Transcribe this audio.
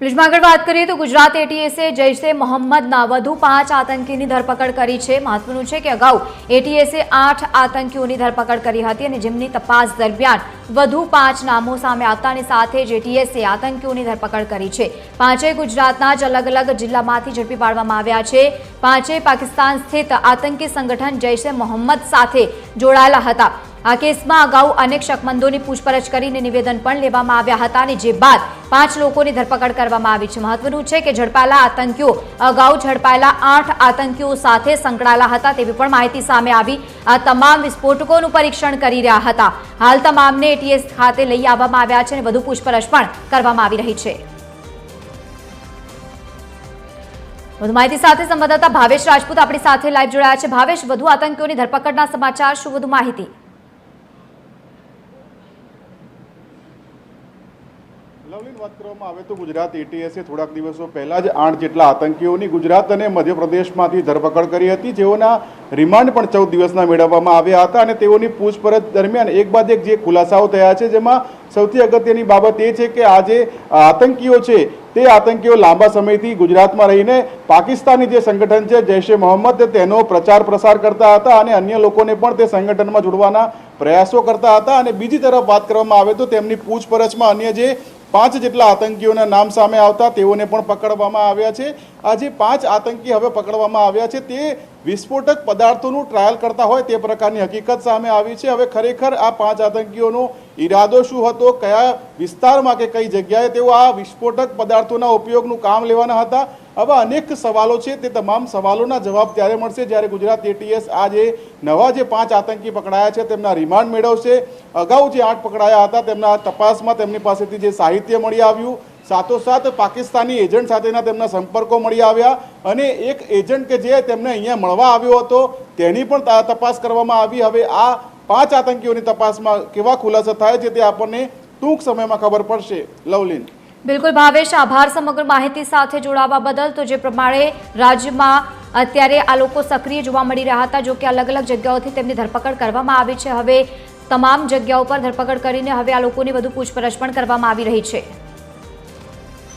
पुलिसમાં આગળ વાત કરીએ તો ગુજરાત એટીએસે જૈશે મોહમ્મદના વધુ 5 આતંકીની ધરપકડ કરી છે। મહત્વનું છે કે અગાઉ એટીએસે 8 આતંકીઓની ધરપકડ કરી હતી અને જેમની તપાસ દરમિયાન વધુ 5 નામો સામે આવતાની સાથે જ એટીએસે આતંકીઓની ધરપકડ કરી છે। પાંચેય ગુજરાતના જ અલગ-અલગ જિલ્લામાંથી ઝડપી પાડવામાં આવ્યા છે। પાંચેય પાકિસ્તાન સ્થિત આતંકી સંગઠન જૈશે મોહમ્મદ સાથે જોડાયેલા હતા। આ કેસમાં અગાઉ અનેક શકમંદોની પૂછપરછ કરીને નિવેદન પણ લેવામાં આવ્યા હતા અને જે બાદ 5 લોકોની ધરપકડ કરવામાં આવી છે। મહત્વનું છે કે ઝડપાયેલા આતંકીઓ અગાઉ ઝડપાયેલા 8 આતંકીઓ સાથે સંકળાયેલા હતા તેવી પણ માહિતી સામે આવી। આ તમામ વિસ્ફોટકોનું પરીક્ષણ કરી રહ્યા હતા। હાલ તમામને એટીએસ ખાતે લઈ આવવામાં આવ્યા છે અને વધુ પૂછપરછ પણ કરવામાં આવી રહી છે। વધુ માહિતી સાથે સંવાદદાતા ભાવેશ રાજપૂત આપણી સાથે લાઈવ જોડાયા છે। ભાવેશ, વધુ આતંકીઓની ધરપકડના સમાચાર, શું વધુ માહિતી? લવલીન વાત કરવામાં આવે તો ગુજરાત એટીએસે થોડાક દિવસો પહેલા જ 8 જેટલા આતંકીઓની ગુજરાત અને મધ્યપ્રદેશમાંથી ધરપકડ કરી હતી, જેઓના રિમાન્ડ પણ 14 દિવસના મેળવવામાં આવ્યા હતા અને તેઓની પૂછપરછ દરમિયાન એક બાદ એક જે ખુલાસાઓ થયા છે, જેમાં સૌથી અગત્યની બાબત એ છે કે આ જે આતંકીઓ છે તે આતંકીઓ લાંબા સમયથી ગુજરાતમાં રહીને પાકિસ્તાની જે સંગઠન છે જૈશે મોહમ્મદ તેનો પ્રચાર પ્રસાર કરતા હતા અને અન્ય લોકોને પણ તે સંગઠનમાં જોડવાના પ્રયાસો કરતા હતા। અને બીજી તરફ વાત કરવામાં આવે તો તેમની પૂછપરછમાં અન્ય જે 5 જેટલા આતંકીઓના નામ સામે આવતા તેઓને પણ પકડવામાં આવ્યા છે। આ જે 5 આતંકી હવે પકડવામાં આવ્યા છે તે વિસ્ફોટક પદાર્થોનું ટ્રાયલ કરતા હોય તે પ્રકારની હકીકત સામે આવી છે। હવે ખરેખર આ 5 આતંકીઓનો ઈરાદો શું હતો, કયા વિસ્તારમાં કે કઈ જગ્યાએ તેઓ આ વિસ્ફોટક પદાર્થોના ઉપયોગનું કામ લેવાના હતા, આવા અનેક સવાલો છે। તે તમામ સવાલોના જવાબ ત્યારે મળશે જ્યારે ગુજરાત એટીએસ આ જે નવા જે 5 આતંકી પકડાયા છે તેમના રિમાન્ડ મેળવશે। અગાઉ જે 8 પકડાયા હતા તેમના તપાસમાં તેમની પાસેથી જે સાહિત્ય મળી આવ્યું, સાથોસાથ પાકિસ્તાની એજન્ટ સાથેના તેમના સંપર્કો મળી આવ્યા અને એક એજન્ટ કે જે તેમને અહીંયા મળવા આવ્યો હતો તેની પણ તપાસ કરવામાં આવી। હવે આ 5 આતંકીઓની તપાસમાં કેવા ખુલાસા થાય છે તે આપણને ટૂંક સમયમાં ખબર પડશે। લવલીન, બિલકુલ ભાવેશ, આભાર સમગ્ર માહિતી સાથે જોડાવા બદલ। તો જે પ્રમાણે રાજ્યમાં અત્યારે આ લોકો સક્રિય જોવા મળી રહ્યા હતા, જો કે અલગ અલગ જગ્યાઓથી તેમની ધરપકડ કરવામાં આવી છે। હવે તમામ જગ્યાઓ પર ધરપકડ કરીને હવે આ લોકોની વધુ પૂછપરછ પણ કરવામાં આવી રહી છે।